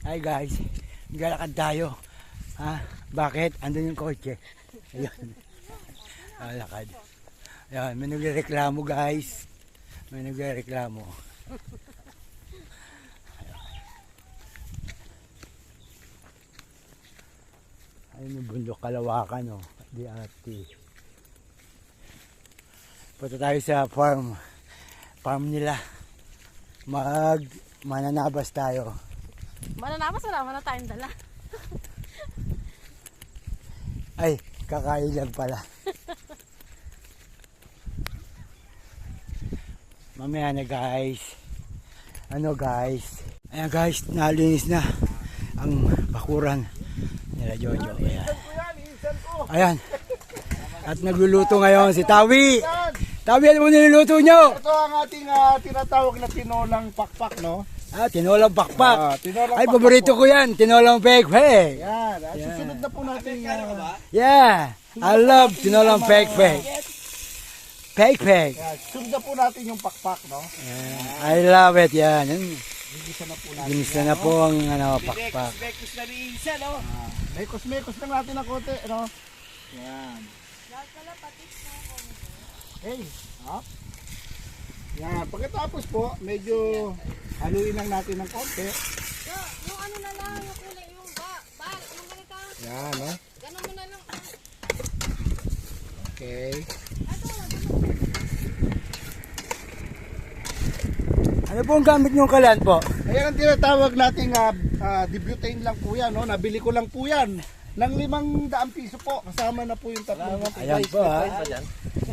Hi guys, maglalakad tayo. Ha? Bakit? Andun yung kotse. Ayun. Lakad. Ayan, may nagreklamo guys. May nagreklamo. Ayun yung bundok Kalawakan, oh. Di ati. Punta tayo sa farm. Farm nila. Mananabas tayo. Mananabas, wala na tayong dala. Ay, kakain lang pala. Mamaya na guys. Ano guys? Ayan guys, nalinis na ang bakuran nila Jojo. Ayan. Ayan. At nagluluto ngayon si Tawi. Tawi, ano mo niluluto nyo? Ito ang ating tinatawag na tinolang pakpak, no? Tinolang pakpak. Tinolang Ay, pakpak paborito po. ko yan. Tinolang pekpek. Yan. At susunod na po natin. Yeah. I love tinolang pekpek. Pekpek. Susunod na po natin yung pakpak, no? I love it. Yan. Gigisa na po natin. Ginisa na po ang pakpak. Mekos na rin isa, no? Mekos lang natin ng konti, no? Yan. Okay. Up. Yan. Pagkatapos po, medyo haluin lang natin ng konti. Yung ano na lang, yung kulay, yung bal, yung ganito. Yan, no? Ganun mo na lang. Okay. Ano po ang gamit niyong kalan po? Ayan ang tinatawag nating dibutane lang po yan, no? Nabili ko lang po yan. Ng 500 piso po. Kasama na po yung tatlong. Ayan po ha.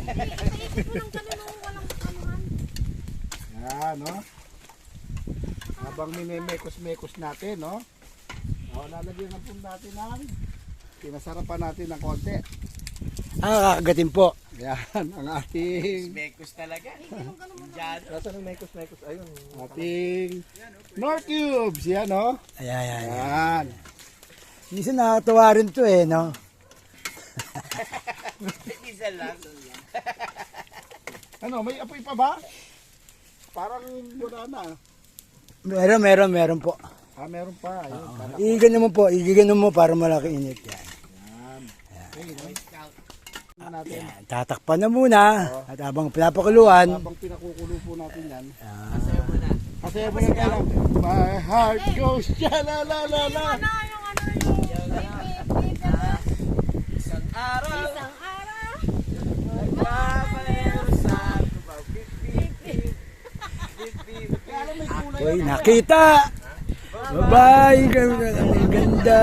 Ipaisip mo lang kami nung walang anuhan. Yan, no? Habang minimekos-mekos natin, no? Lalagyan na po natin ng pinasarapan natin ng konti. Kakagatin po. Yan, ang ating Mekos talaga. Nasaan ang mekos-mekos? Ayun. Ating North Cubes. Yan, no? Ayan. Yan. Minsan nakakatuwa rin to eh, no? Isa lang. Ano, may apoy pa ba? Parang wala na. Meron po. Meron pa. Ayun, Igigan mo para malaki init yan. Okay, no? Natin. Yan, tatakpan na muna. At habang pinapakuluan. Habang pinakukulo po natin yan. Masaya mo na. Kasi mo na lang. My heart goes sha-la-la-la-la. Isang araw. Isang araw. Nagpapayo sa about 50. Uy, nakita! Bye-bye! Ang ganda!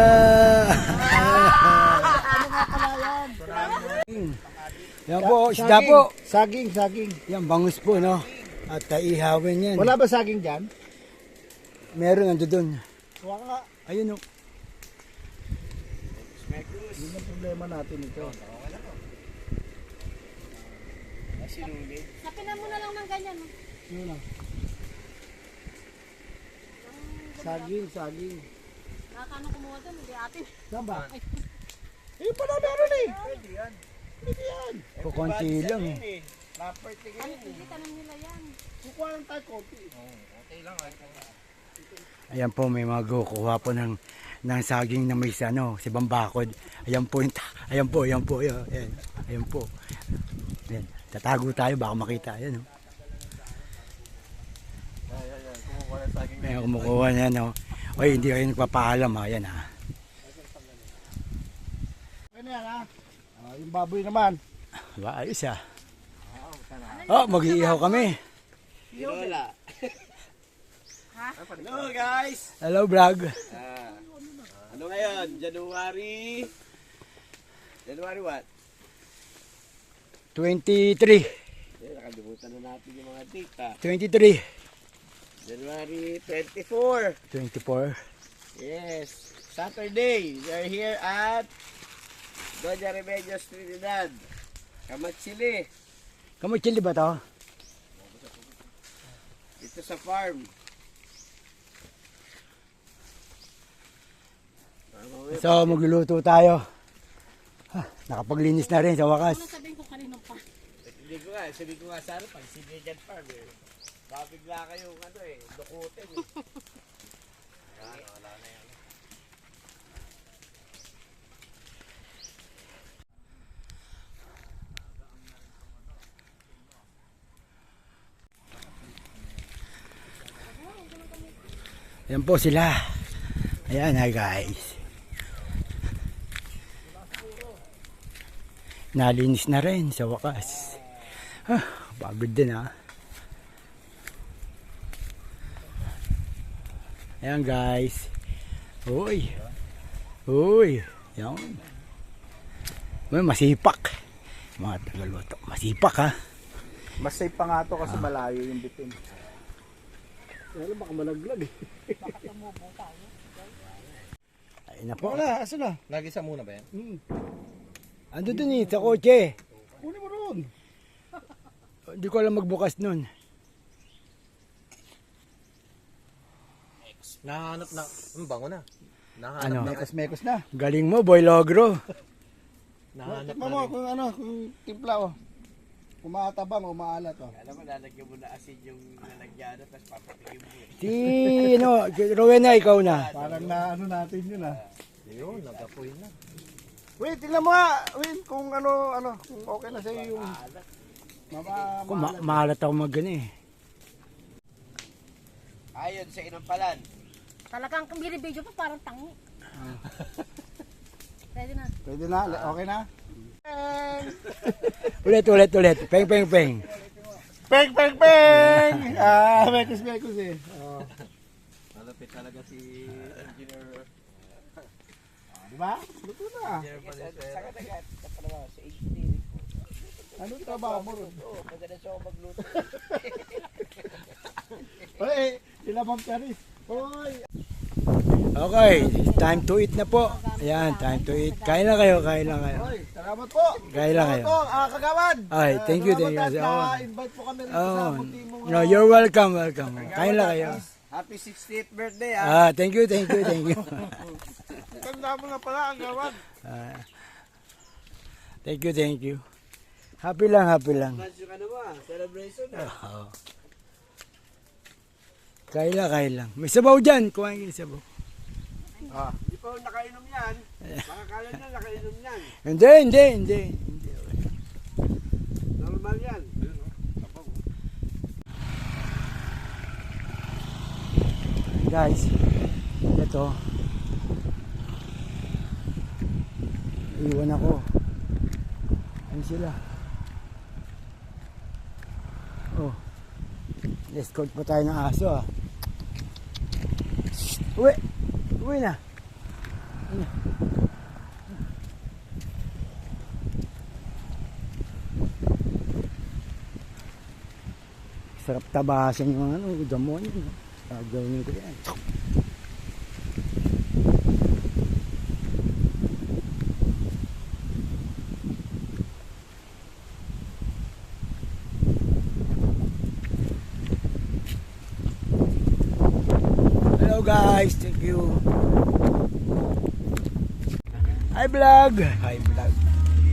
Yan po, isda po. Saging. Yan, bangus po, no? At ihawin yan. Wala ba saging dyan? Meron, nando doon. Wala nga. Ayun, no? Yun ang problema natin ito. Sinulid. Sapinan mo na lang ng ganyan. no? Yun lang. Saging. Nakakano kumuha doon, hindi atin. Saan ba? Pala meron eh. Pwede yan. Kukunti lang. Property ka Ano, yun. hindi tanong nila yan. Kukuha lang tayo konti. Okay lang. Ayan po, may mga kukuha po ng saging na may si Bambakod. Ayan po, ayan po. Ayan, ayan po. Ayan, tatago tayo, baka makita. Ayan, no? May kumukuha niya, no? Oy, hindi kayo nagpapaalam, ha? Ayan, ha? Ano yan ha? Yung baboy naman. Ba, ayos, ha? Oh, mag-iihaw kami. Lola. Ha? Hello guys. Hello, vlog. Ano ngayon? January what? 23. Nakalimutan na natin yung mga date ha. 23. January 24. 24. Yes. Saturday. We are here at Doña Remedios Trinidad. Kamatsili. Kamutsili ba to? Dito sa farm. So, magluluto tayo. Nakapaglinis na rin sa wakas. Ano sabihin ko kanino pa? Sabi ko nga sana pag Sinigyan Farm eh. Baka bigla kayong dukutin eh. Wala na yung Ayan po sila. Ayan, hi guys. Nalinis na rin sa wakas. Pagod din ha. Ayan guys. Uy. Uy. Yan. May masipak. Mga tagaluto. Masipak ha. Mas safe pa nga to kasi malayo yung bitin. Pero baka malaglag eh. Ayun na po. Wala, asa na? Nagisa muna ba yan? Ando dun eh, sa kotse. Kunin mo ron. Hindi ko alam magbukas nun. Nahanap na. Bango na. Nahanap Ano? na. Mekos-mekos na. Galing mo, Boy Logro. Nahanap Tikman na mo rin. kung ano, kung timpla oh. Kumatabang o maalat oh. Alam mo, lalagyan mo na asin yung lalagyan tapos papatigin mo yun. Si, Rowena, ikaw na. Parang na ano natin yun ah. Yun, nagapoy na. Wait, tingnan mo nga. Wait, kung ano, kung okay na sa'yo yung... Kung maalat ako mag-gano eh. Ayon sa inampalan. Talagang binibidyo pa parang tangi. Pwede na. Pwede na, okay na? Ulit. Peng, peng, peng. Peng, peng, peng! Mekos-mekos eh. Oh. Malapit talaga si Engineer. Diba? Luto na. Sa katagat, sa engineering. Anong trabaho mo ron? Oo, magaling siya ako magluto. Oy, sila Ma'am Charis. Oy! Okay, time to eat na po. Ayan, time to eat. Kain lang kayo. Oy, salamat po. Kain lang kayo. Salamat po, kagawad. Ay, thank you. Salamat at na-invite po kami rin sa munti mong... No, you're welcome. Kain lang kayo. Happy 60th birthday ah. Thank you. Tanda mo na pala ang gawad. Thank you. Happy lang. Mas yung ano mo ah, celebration ah. Oo. Kain lang. May sabaw dyan. Kuhain kayo sabaw. Hindi pa ako nakainom yan. Baka kala na nakainom yan. Hindi. Normal yan. Guys, ito. Iwan ako. Ano sila? Oh. Escort pa tayo ng aso ah. Uwi na. Sarap tabasan yung ano, gamon yun. Gagawin ko yan. Hello guys, thank you. Hi vlog.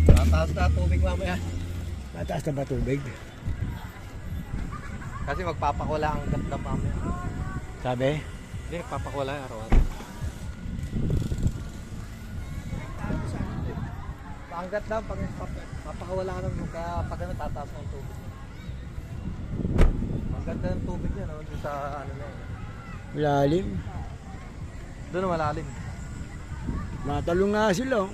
Tataas na tubig mamaya. Mataas na ba tubig? Kasi magpapakula ang ganda mamaya. Sabi? Hindi, nagpapakula araw-araw. Panggat daw, pag papakawala ka ng pag ano, tataas ng tubig. Ang ganda ng tubig niya, no? Doon sa ano na yun. Malalim. Doon na malalim. Matalong nga sila. Oh.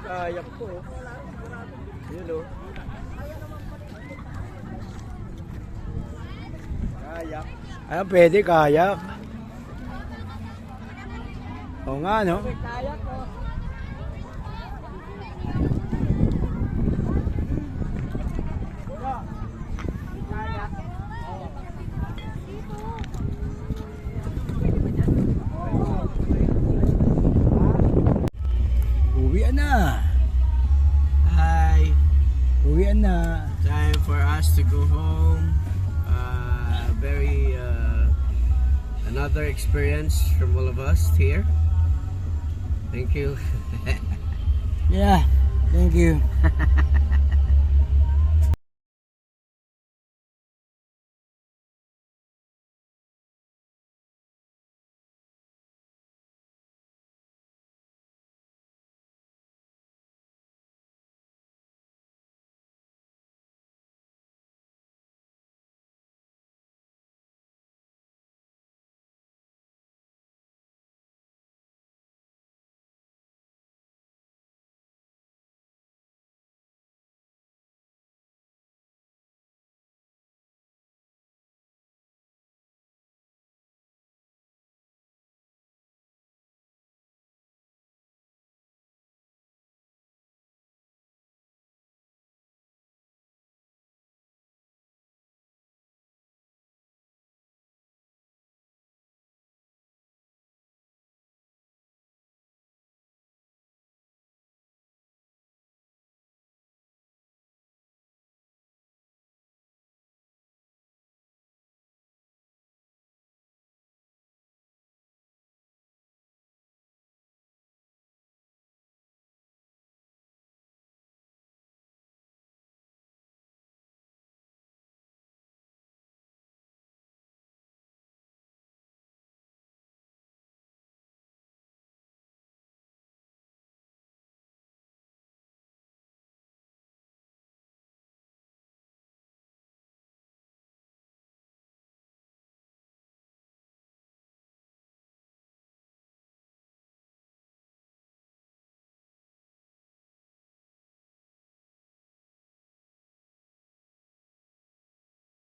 Kayak po. Yun o. Kayak. Ayan, pwede kayak. Oo nga, no? Kayak ko. Uwi na. Hi. Time for us to go home. Very another experience from all of us here. Thank you. Yeah, thank you.